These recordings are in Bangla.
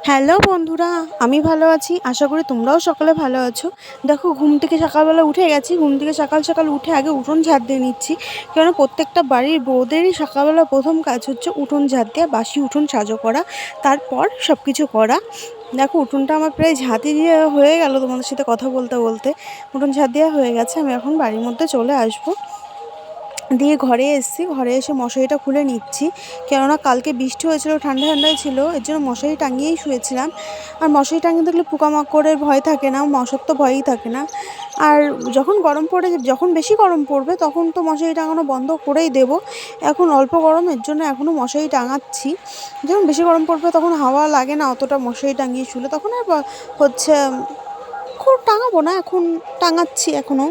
হ্যালো বন্ধুরা, আমি ভালো আছি। আশা করি তোমরাও সকলে ভালো আছো। দেখো, ঘুম থেকে সকালবেলা উঠে গেছি। ঘুম থেকে সকাল সকাল উঠে আগে উঠোন ঝাড় দিয়ে নিচ্ছি। কেননা প্রত্যেকটা বাড়ির বউদেরই সকালবেলা প্রথম কাজ হচ্ছে উঠোন ঝাড় দেওয়া, বাসি উঠোন সাজো করা, তারপর সব কিছু করা। দেখো, উঠোনটা আমার প্রায় ঝাঁটি দিয়ে হয়ে গেল। তোমাদের সাথে কথা বলতে বলতে উঠোন ঝাড় দেওয়া হয়ে গেছে। আমি এখন বাড়ির মধ্যে চলে আসবো। দিয়ে ঘরে এসেছি। ঘরে এসে মশারিটা খুলে নিচ্ছি, কেননা কালকে বৃষ্টি হয়েছিল, ঠান্ডা ঠান্ডায় ছিল, এর জন্য মশারি টাঙিয়েই শুয়েছিলাম। আর মশারি টাঙিয়ে থাকলে পোকামাকড়ের ভয় থাকে না, মশার তো ভয়ই থাকে না। আর যখন বেশি গরম পড়বে তখন তো মশারি টাঙানো বন্ধ করেই দেবো। এখন অল্প গরম, এর জন্য এখনও মশারি টাঙাচ্ছি। যখন বেশি গরম পড়বে তখন হাওয়া লাগে না অতটা, মশারি টাঙিয়ে শুলে তখন আর হচ্ছে খুব টাঙাবো না, এখন টাঙাচ্ছি এখনও।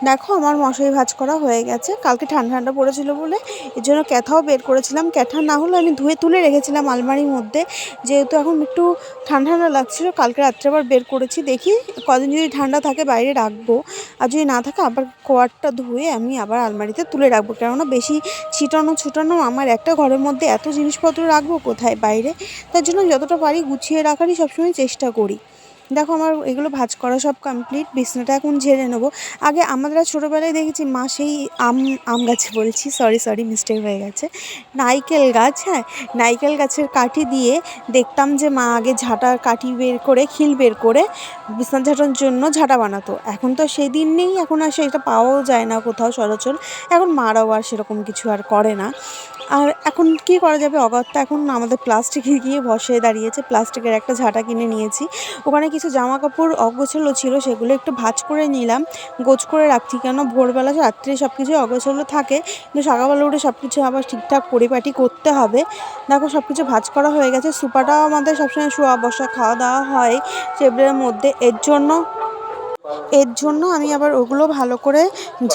দেখো, আমার মশারি ভাঁজ করা হয়ে গেছে। কালকে ঠান্ডা ঠান্ডা পড়েছিল বলে এর জন্য ক্যাথাও বের করেছিলাম। ক্যাথা না হলে আমি ধুয়ে তুলে রেখেছিলাম আলমারির মধ্যে, যেহেতু এখন একটু ঠান্ডা ঠান্ডা লাগছিলো। কালকে রাত্রে আবার বের করেছি, দেখি কদিন যদি ঠান্ডা থাকে বাইরে রাখবো, আর যদি না থাকে আবার কোয়ারটা ধুয়ে আমি আবার আলমারিতে তুলে রাখবো। কেননা বেশি ছিটানো আমার একটা ঘরের মধ্যে এত জিনিসপত্র রাখবো কোথায় বাইরে, তার জন্য যতটা পারি গুছিয়ে রাখারই সবসময় চেষ্টা করি। দেখো, আমার এগুলো ভাঁজ করা সব কমপ্লিট। বিছনাটা এখন ঝেড়ে নেবো। আগে আমরা ছোটোবেলায় দেখেছি মা সেই আম গাছে বলছি, সরি মিস্টেক হয়ে গেছে, নারকেল গাছ, হ্যাঁ, নারকেল গাছের কাঠি দিয়ে দেখতাম যে মা আগে ঝাঁটা কাঠি বের করে, খিল বের করে বিছনা ঝাঁটার জন্য ঝাঁটা বানাতো। এখন তো সেই দিন নেই, এখন আর সেটা পাওয়াও যায় না কোথাও সচরাচর। এখন মারাও আর সেরকম কিছু আর করে না। আর এখন কি করা যাবে, অগত্যা এখন আমাদের প্লাস্টিকে গিয়ে বসে দাঁড়িয়েছে। প্লাস্টিকের একটা ঝাঁটা কিনে নিয়েছি। ওখানে কিছু জামা কাপড় অগোছালো ছিল, সেগুলো একটু ভাঁজ করে নিলাম, গোছ করে রাখছি। কেন ভোরবেলা রাত্রে সব কিছু অগোছালো থাকে, কিন্তু সকালবেলা উঠে সব কিছু আবার ঠিকঠাক পরিপাটি করতে হবে। দেখো, সব কিছু ভাঁজ করা হয়ে গেছে। সোফাটাও আমাদের সবসময় শোয়া বসা খাওয়া দাওয়া হয় টেবিলের মধ্যে, এর জন্য আমি আবার ওগুলো ভালো করে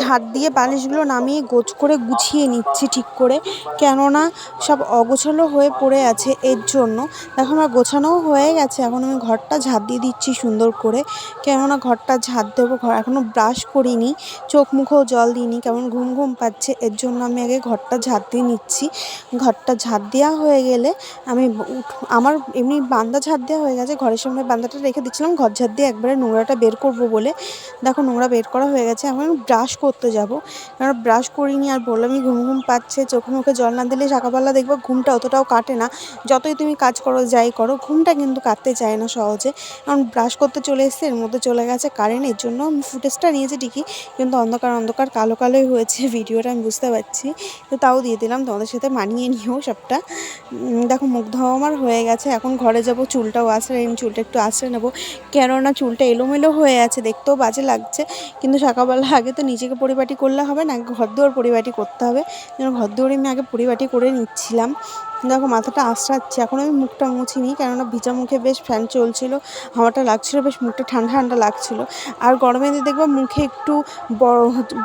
ঝাড় দিয়ে বালিশগুলো নামিয়ে গোছ করে গুছিয়ে নিচ্ছি ঠিক করে, কেননা সব অগোছালো হয়ে পড়ে আছে। এর জন্য দেখো, আমার গোছানোও হয়ে গেছে। এখন আমি ঘরটা ঝাড় দিয়ে দিচ্ছি সুন্দর করে, কেননা ঘরটা ঝাড় দেবো। এখনও ব্রাশ করিনি, চোখ মুখেও জল দিইনি, কেমন ঘুম ঘুম পাচ্ছে। এর জন্য আমি আগে ঘরটা ঝাড় দিয়ে নিচ্ছি। ঘরটা ঝাড় দেওয়া হয়ে গেলে আমি আমার এমনি বারান্দা ঝাড় দেওয়া হয়ে গেছে, ঘরের সামনে বারান্দাটা রেখে দিচ্ছিলাম ঘর ঝাড় দিয়ে একবারে নোংরাটা বের করবো বলে। দেখো, নোংরা বের করা হয়ে গেছে। এখন ব্রাশ করতে যাবো, কারণ ব্রাশ করিনি। আর বললামই ঘুম ঘুম পাচ্ছে, চোখে মুখে জল না দিলে সকালবেলা দেখবো ঘুমটা অতটাও কাটে না। যতই তুমি কাজ করো, যাই করো, ঘুমটা কিন্তু কাটতে চায় না সহজে। কারণ ব্রাশ করতে চলে এসেছে, এর মধ্যে চলে গেছে কারেন্ট। এর জন্য আমি ফুটেজটা নিয়েছি ঠিকই, কিন্তু অন্ধকার কালো কালোই হয়েছে ভিডিওটা, আমি বুঝতে পারছি। তো তাও দিয়ে দিলাম, তোমাদের সাথে মানিয়ে নিও সবটা। দেখো, মুখ ধোয়া আমার হয়ে গেছে। এখন ঘরে যাব, চুলটাও আঁচড়াইনি, চুলটা একটু আঁচড়ে নেবো, কেননা চুলটা এলোমেলো হয়ে আছে, দেখতেও বাজে লাগছে। কিন্তু সকালবেলা আগে তো নিজেকে পরিপাটি করলে হবে না, ঘর দুয়ার পরিপাটি করতে হবে। যেন ঘর দুয়ারে আমি আগে পরিপাটি করে নিচ্ছিলাম। দেখো, মাথাটা আঁচড়াচ্ছি। এখন আমি মুখটা মুছিনি, কেননা ভিজা মুখে বেশ ফ্যান চলছিল, হাওয়াটা লাগছিলো, বেশ মুখটা ঠান্ডা ঠান্ডা লাগছিলো। আর গরমে দেখবা মুখে একটু বড়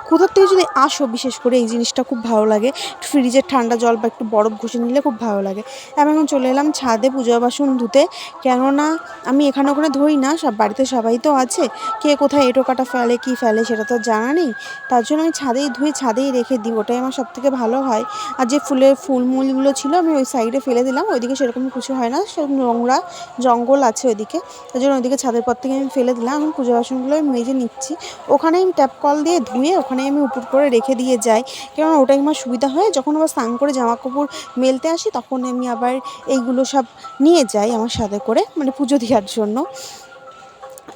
কোথার থেকে যদি আসো, বিশেষ করে এই জিনিসটা খুব ভালো লাগে, ফ্রিজের ঠান্ডা জল বা একটু বরফ ঘষে নিলে খুব ভালো লাগে। আমি এখন চলে এলাম ছাদে পূজা বাসন ধুতে, কেননা আমি এখানে ওখানে ধুই না, সব বাড়িতে সবাই তো আছে, কে কোথায় এঁটো কাটা ফেলে কি ফেলে সেটা তো জানা নেই। তার জন্য আমি ছাদেই ধুয়ে ছাদেই রেখে দিই, ওটাই আমার সবথেকে ভালো হয়। আর যে ফুলমূলগুলো ছিল আমি ওই সাইডে ফেলে দিলাম, ওইদিকে সেরকম কিছু হয় না, সব নোংরা জঙ্গল আছে ওইদিকে, তার জন্য ওইদিকে ছাদের পর থেকে আমি ফেলে দিলাম। এখন পূজা বাসনগুলো আমি মেজে নিচ্ছি। ওখানেই আমি ট্যাপ কল দিয়ে ধুয়ে ওখানেই আমি উপর করে রেখে দিয়ে যাই, কেননা ওটাই আমার সুবিধা হয়। যখন আবার স্নান করে জামা কাপড় মেলতে আসি, তখন আমি আবার এইগুলো সব নিয়ে যাই আমার সাথে করে, মানে পুজো দেওয়ার জন্য।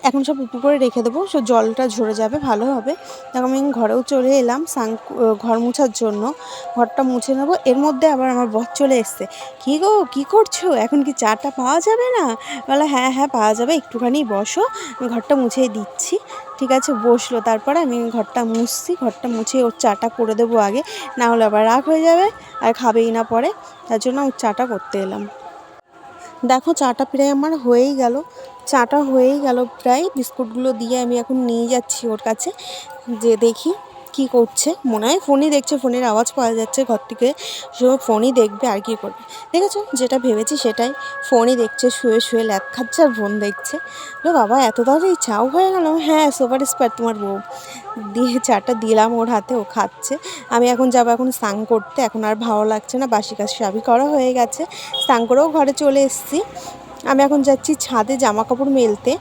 এখন সব উপুর করে রেখে দেবো, সব জলটা ঝরে যাবে, ভালো হবে। দেখো, আমি ঘরেও চলে এলাম ঘর মোছার জন্য, ঘরটা মুছে নেবো। এর মধ্যে আবার আমার বর চলে এসছে। কী গো, কী করছো, এখন কি চাটা পাওয়া যাবে না? বলে হ্যাঁ হ্যাঁ, পাওয়া যাবে, একটুখানি বসো, আমি ঘরটা মুছেই দিচ্ছি। ঠিক আছে, বসলো। তারপরে আমি ঘরটা মুছছি, ঘরটা মুছে ওর চাটা করে দেবো আগে, না হলে আবার রাগ হয়ে যাবে আর খাবেই না পরে। তার জন্য ওর চাটা করতে এলাম। দেখো, চাটা প্রায় আমার হয়েই গেল প্রায়। বিস্কুটগুলো দিয়ে আমি এখন নিয়ে যাচ্ছি ওর কাছে, যে দেখি কি করছে। মনে হয় ফোনই দেখছে, ফোনের আওয়াজ পাওয়া যাচ্ছে ঘর থেকে, সে ফোনই দেখবে আর কি করবে। দেখেছো, যেটা ভেবেছি সেটাই, ফোনই দেখছে, শুয়ে শুয়ে ল্যাদ খাচ্ছে আর ফোন দেখছে। বাবা, এত তাড়াতাড়ি চাও হয়ে গেল? হ্যাঁ, সুপার স্পার তোমার বউ। দিয়ে চাটা দিলাম ওর হাতে, ও খাচ্ছে। আমি এখন যাবো স্নান করতে, এখন আর ভালো লাগছে না, বাসি কাজ সবই করা হয়ে গেছে। স্নান করেও ঘরে চলে এসেছি। আমি এখন যাচ্ছি ছাদে জামা কাপড় মেলতে,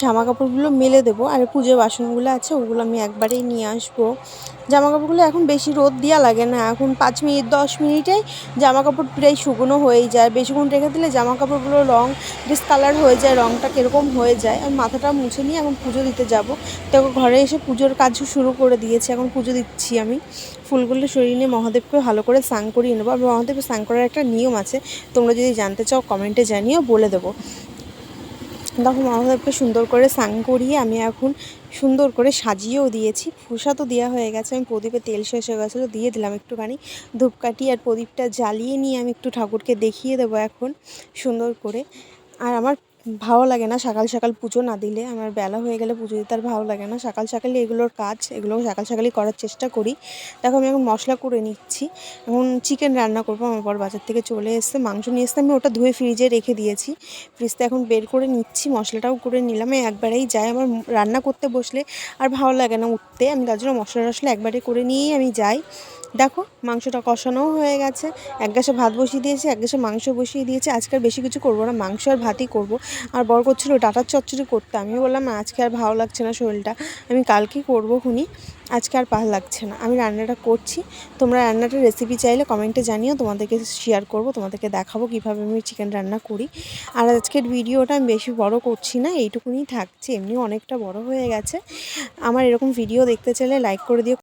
জামা কাপড়গুলো মেলে দেবো। আর পুজোর বাসনগুলো আছে ওগুলো আমি একবারেই নিয়ে আসবো। জামা কাপড়গুলো এখন বেশি রোদ দেওয়া লাগে না, এখন 5 মিনিট 10 মিনিটেই জামা কাপড় প্রায় শুকনো হয়েই যায়। বেশিক্ষণ রেখে দিলে জামা কাপড়গুলো রং ডিসকালার হয়ে যায়, রংটা কীরকম হয়ে যায়। আমি মাথাটা মুছে নিয়ে এখন পুজো দিতে যাব। তো ঘরে এসে পুজোর কাজও শুরু করে দিয়েছি, এখন পুজো দিচ্ছি আমি। ফুলগুলো সরিয়ে নিয়ে মহাদেবকে ভালো করে স্নান করিয়ে নেবো। আর মহাদেবের স্নান করার একটা নিয়ম আছে, তোমরা যদি জানতে চাও কমেন্টে জানিও, বলে দেবো। দেখো মহাদেবকে সুন্দর করে স্নান করিয়ে আমি এখন সুন্দর করে সাজিয়েও দিয়েছি, প্রসাদও দেওয়া হয়ে গেছে। আমি প্রদীপে তেল শেষ হয়ে গেছিলো, দিয়ে দিলাম একটুখানি ধূপকাঠি। আর প্রদীপটা জ্বালিয়ে নিয়ে আমি একটু ঠাকুরকে দেখিয়ে দেবো এখন সুন্দর করে। আর আমার ভালো লাগে না সকাল সকাল পুজো না দিলে, আমার বেলা হয়ে গেলে পুজো দিতে আর ভালো লাগে না। সকাল সকালই এগুলোর কাজ, এগুলো সকাল সকালই করার চেষ্টা করি। দেখো আমি এখন মশলা করে নিচ্ছি, এখন চিকেন রান্না করবো। আমার বর বাজার থেকে চলে এসেছে, মাংস নিয়ে এসে আমি ওটা ধুয়ে ফ্রিজে রেখে দিয়েছি। ফ্রিজটা এখন বের করে নিচ্ছি, মশলাটাও করে নিলাম। একবারেই যাই, আমার রান্না করতে বসলে আর ভালো লাগে না উঠতে, আমি তার জন্য মশলা টশলা একবারে করে নিয়েই আমি যাই। দেখো মাংসটা কষানোও হয়ে গেছে, এক গ্যাসে ভাত বসিয়ে দিয়েছি, এক গ্যাসে মাংস বসিয়ে দিয়েছি। আজকে আর বেশি কিছু করবো না, মাংস আর ভাতই করবো। আর বর করছিল ডাঁটার চচ্চড়ি করতে, আমিও বললাম আজকে আর ভালো লাগছে না শরীরটা, আমি কালকেই করবো খুনি, আজকে আর ভালো লাগছে না। আমি রান্নাটা করছি, তোমরা রান্নাটার রেসিপি চাইলে কমেন্টে জানিও, তোমাদেরকে শেয়ার করবো, তোমাদেরকে দেখাবো কীভাবে আমি চিকেন রান্না করি। আর আজকের ভিডিওটা আমি বেশি বড় করছি না, এইটুকুনি থাকছে, এমনিও অনেকটা বড় হয়ে গেছে। আমার এরকম ভিডিও দেখতে চাইলে লাইক করে দিও।